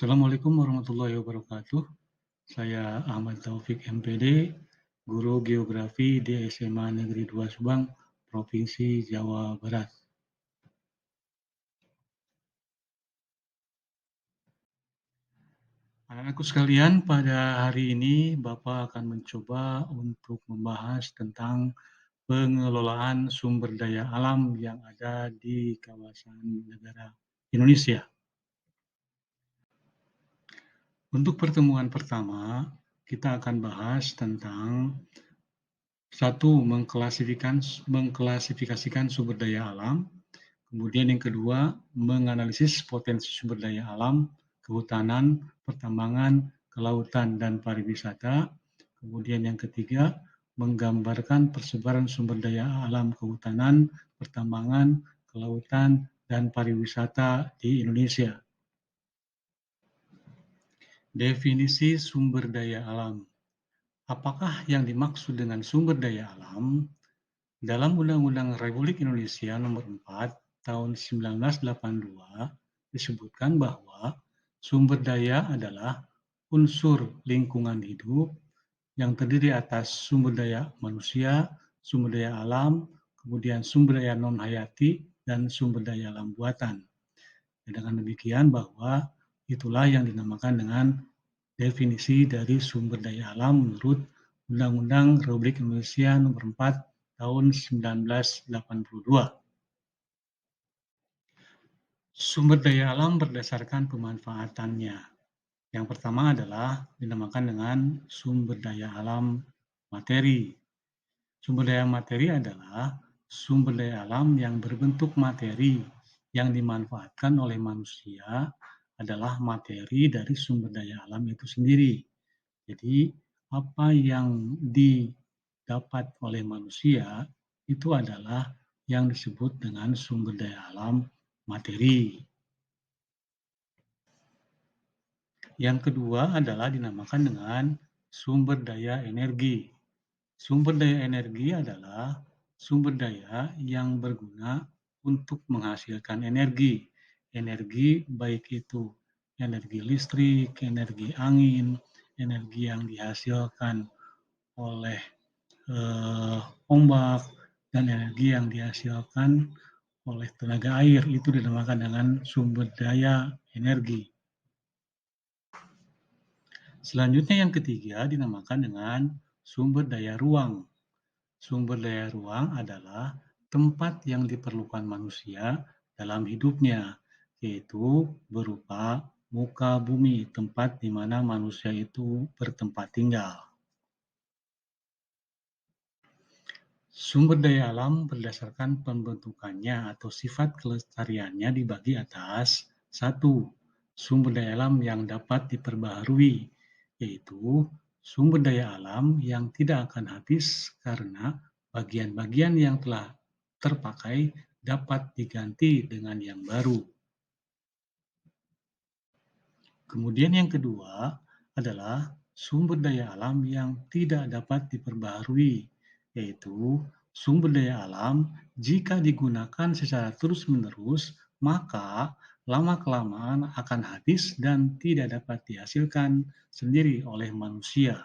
Assalamualaikum warahmatullahi wabarakatuh. Saya Ahmad Taufik MPD, Guru Geografi di SMA Negeri 2 Subang, Provinsi Jawa Barat. Anak-anakku sekalian, pada hari ini Bapak akan mencoba untuk membahas tentang pengelolaan sumber daya alam yang ada di kawasan negara Indonesia. Untuk pertemuan pertama, kita akan bahas tentang satu, mengklasifikasikan sumber daya alam. Kemudian yang kedua, menganalisis potensi sumber daya alam, kehutanan, pertambangan, kelautan, dan pariwisata. Kemudian yang ketiga, menggambarkan persebaran sumber daya alam kehutanan, pertambangan, kelautan, dan pariwisata di Indonesia. Definisi sumber daya alam. Apakah yang dimaksud dengan sumber daya alam? Dalam Undang-Undang Republik Indonesia Nomor 4 Tahun 1982 disebutkan bahwa sumber daya adalah unsur lingkungan hidup yang terdiri atas sumber daya manusia, sumber daya alam, kemudian sumber daya non-hayati, dan sumber daya alam buatan. Dengan demikian bahwa itulah yang dinamakan dengan definisi dari sumber daya alam menurut Undang-Undang Republik Indonesia Nomor 4 Tahun 1982. Sumber daya alam berdasarkan pemanfaatannya. Yang pertama adalah dinamakan dengan sumber daya alam materi. Sumber daya materi adalah sumber daya alam yang berbentuk materi yang dimanfaatkan oleh manusia adalah materi dari sumber daya alam itu sendiri. Jadi, apa yang didapat oleh manusia itu adalah yang disebut dengan sumber daya alam materi. Yang kedua adalah dinamakan dengan sumber daya energi. Sumber daya energi adalah sumber daya yang berguna untuk menghasilkan energi. Energi baik itu energi listrik, energi angin, energi yang dihasilkan oleh ombak, dan energi yang dihasilkan oleh tenaga air. Itu dinamakan dengan sumber daya energi. Selanjutnya yang ketiga dinamakan dengan sumber daya ruang. Sumber daya ruang adalah tempat yang diperlukan manusia dalam hidupnya, yaitu berupa muka bumi, tempat di mana manusia itu bertempat tinggal. Sumber daya alam berdasarkan pembentukannya atau sifat kelestariannya dibagi atas satu, sumber daya alam yang dapat diperbaharui, yaitu sumber daya alam yang tidak akan habis karena bagian-bagian yang telah terpakai dapat diganti dengan yang baru. Kemudian yang kedua adalah sumber daya alam yang tidak dapat diperbaharui, yaitu sumber daya alam jika digunakan secara terus-menerus, maka lama-kelamaan akan habis dan tidak dapat dihasilkan sendiri oleh manusia.